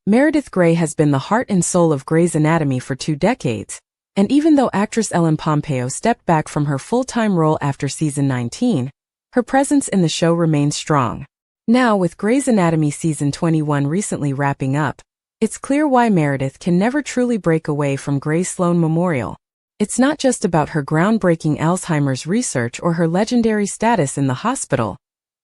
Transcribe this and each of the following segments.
Meredith Grey has been the heart and soul of Grey's Anatomy for 2 decades, and even though actress Ellen Pompeo stepped back from her full-time role after season 19, her presence in the show remains strong. Now, with Grey's Anatomy season 21 recently wrapping up, it's clear why Meredith can never truly break away from Grey's Sloan Memorial. It's not just about her groundbreaking Alzheimer's research or her legendary status in the hospital.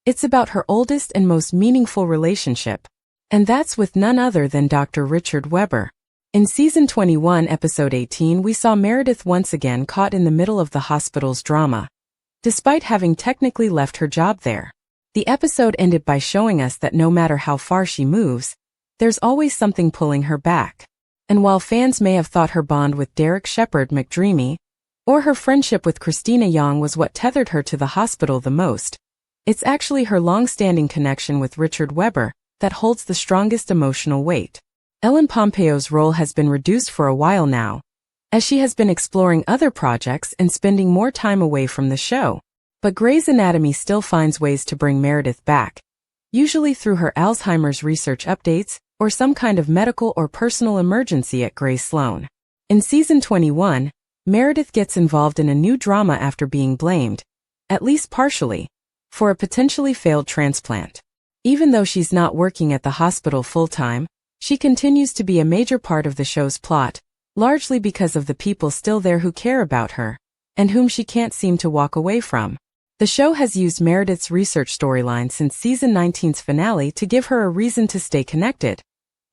It's about her oldest and most meaningful relationship. And that's with none other than Dr. Richard Webber. In season 21, episode 18, we saw Meredith once again caught in the middle of the hospital's drama, despite having technically left her job there. The episode ended by showing us that no matter how far she moves, there's always something pulling her back. And while fans may have thought her bond with Derek Shepherd McDreamy, or her friendship with Christina Young was what tethered her to the hospital the most, it's actually her long-standing connection with Richard Webber that holds the strongest emotional weight. Ellen Pompeo's role has been reduced for a while now, as she has been exploring other projects and spending more time away from the show. But Grey's Anatomy still finds ways to bring Meredith back, usually through her Alzheimer's research updates, or some kind of medical or personal emergency at Grey Sloan. In season 21, Meredith gets involved in a new drama after being blamed, at least partially, for a potentially failed transplant. Even though she's not working at the hospital full-time, she continues to be a major part of the show's plot, largely because of the people still there who care about her, and whom she can't seem to walk away from. The show has used Meredith's research storyline since season 19's finale to give her a reason to stay connected.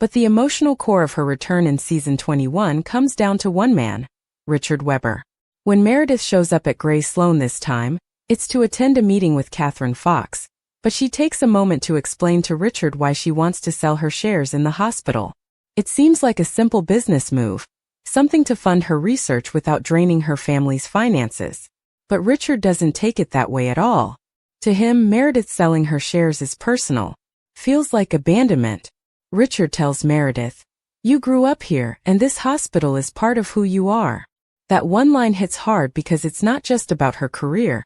But the emotional core of her return in season 21 comes down to one man, Richard Webber. When Meredith shows up at Grey Sloan this time, it's to attend a meeting with Catherine Fox, but she takes a moment to explain to Richard why she wants to sell her shares in the hospital. It seems like a simple business move, something to fund her research without draining her family's finances. But Richard doesn't take it that way at all. To him, Meredith selling her shares is personal, feels like abandonment. Richard tells Meredith, "You grew up here, and this hospital is part of who you are." That one line hits hard because it's not just about her career.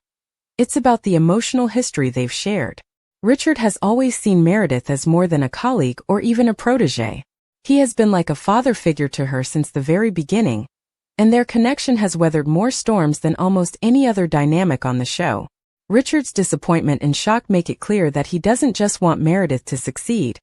It's about the emotional history they've shared. Richard has always seen Meredith as more than a colleague or even a protégé. He has been like a father figure to her since the very beginning, and their connection has weathered more storms than almost any other dynamic on the show. Richard's disappointment and shock make it clear that he doesn't just want Meredith to succeed.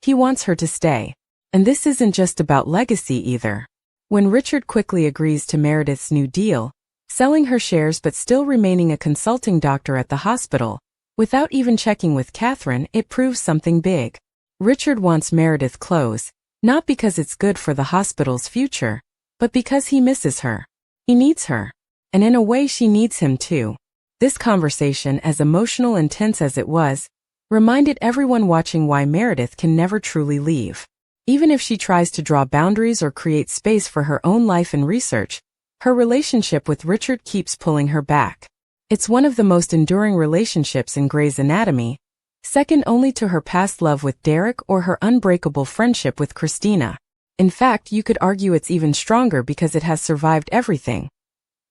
He wants her to stay. And this isn't just about legacy either. When Richard quickly agrees to Meredith's new deal, selling her shares but still remaining a consulting doctor at the hospital, without even checking with Catherine, it proves something big. Richard wants Meredith close, not because it's good for the hospital's future, but because he misses her. He needs her. And in a way she needs him too. This conversation, as emotional and tense as it was, reminded everyone watching why Meredith can never truly leave. Even if she tries to draw boundaries or create space for her own life and research, her relationship with Richard keeps pulling her back. It's one of the most enduring relationships in Grey's Anatomy, second only to her past love with Derek or her unbreakable friendship with Christina. In fact, you could argue it's even stronger because it has survived everything.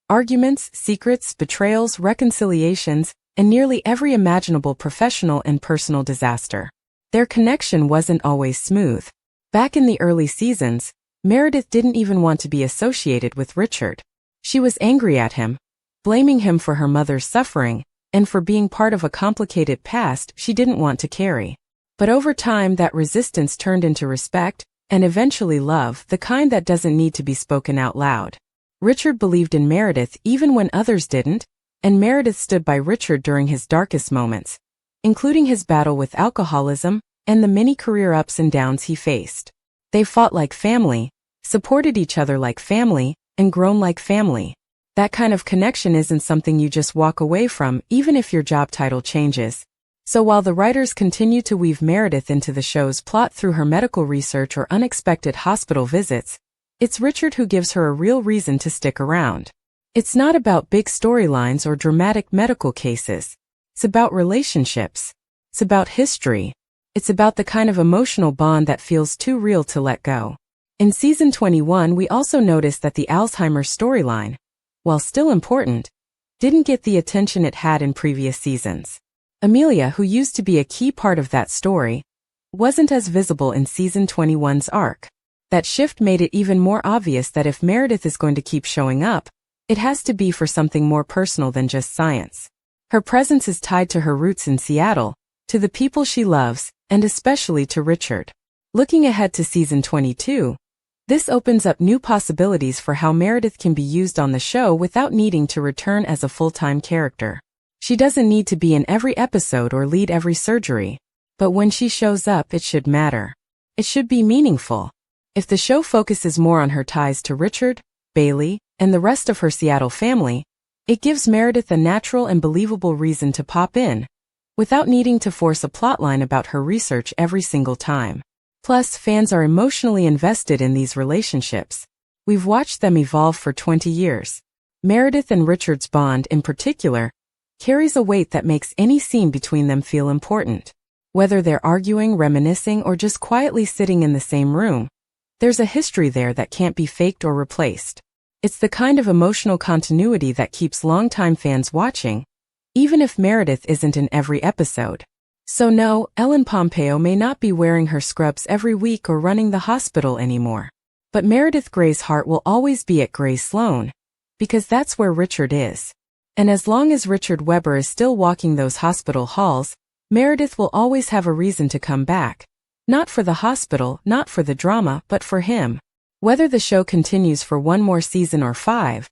Arguments, secrets, betrayals, reconciliations, and nearly every imaginable professional and personal disaster. Their connection wasn't always smooth. Back in the early seasons, Meredith didn't even want to be associated with Richard. She was angry at him, blaming him for her mother's suffering, and for being part of a complicated past she didn't want to carry. But over time that resistance turned into respect, and eventually love, the kind that doesn't need to be spoken out loud. Richard believed in Meredith even when others didn't, and Meredith stood by Richard during his darkest moments, including his battle with alcoholism and the many career ups and downs he faced. They fought like family, supported each other like family, and grown like family. That kind of connection isn't something you just walk away from, even if your job title changes. So while the writers continue to weave Meredith into the show's plot through her medical research or unexpected hospital visits, it's Richard who gives her a real reason to stick around. It's not about big storylines or dramatic medical cases. It's about relationships. It's about history. It's about the kind of emotional bond that feels too real to let go. In season 21, we also noticed that the Alzheimer's storyline, while still important, didn't get the attention it had in previous seasons. Amelia, who used to be a key part of that story, wasn't as visible in Season 21's arc. That shift made it even more obvious that if Meredith is going to keep showing up, it has to be for something more personal than just science. Her presence is tied to her roots in Seattle, to the people she loves, and especially to Richard. Looking ahead to Season 22, this opens up new possibilities for how Meredith can be used on the show without needing to return as a full-time character. She doesn't need to be in every episode or lead every surgery, but when she shows up, it should matter. It should be meaningful. If the show focuses more on her ties to Richard, Bailey, and the rest of her Seattle family, it gives Meredith a natural and believable reason to pop in, without needing to force a plotline about her research every single time. Plus, fans are emotionally invested in these relationships. We've watched them evolve for 20 years. Meredith and Richard's bond, in particular, carries a weight that makes any scene between them feel important. Whether they're arguing, reminiscing, or just quietly sitting in the same room, there's a history there that can't be faked or replaced. It's the kind of emotional continuity that keeps longtime fans watching, even if Meredith isn't in every episode. So no, Ellen Pompeo may not be wearing her scrubs every week or running the hospital anymore. But Meredith Grey's heart will always be at Grey Sloan, because that's where Richard is. And as long as Richard Webber is still walking those hospital halls, Meredith will always have a reason to come back. Not for the hospital, not for the drama, but for him. Whether the show continues for one more season or 5,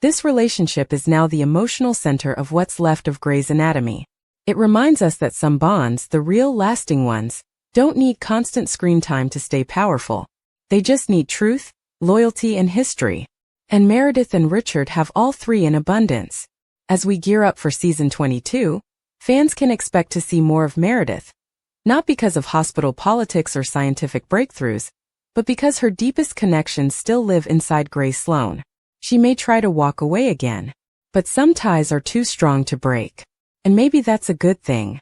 this relationship is now the emotional center of what's left of Grey's Anatomy. It reminds us that some bonds, the real lasting ones, don't need constant screen time to stay powerful. They just need truth, loyalty, and history. And Meredith and Richard have all three in abundance. As we gear up for Season 22, fans can expect to see more of Meredith. Not because of hospital politics or scientific breakthroughs, but because her deepest connections still live inside Grey Sloan. She may try to walk away again, but some ties are too strong to break. And maybe that's a good thing.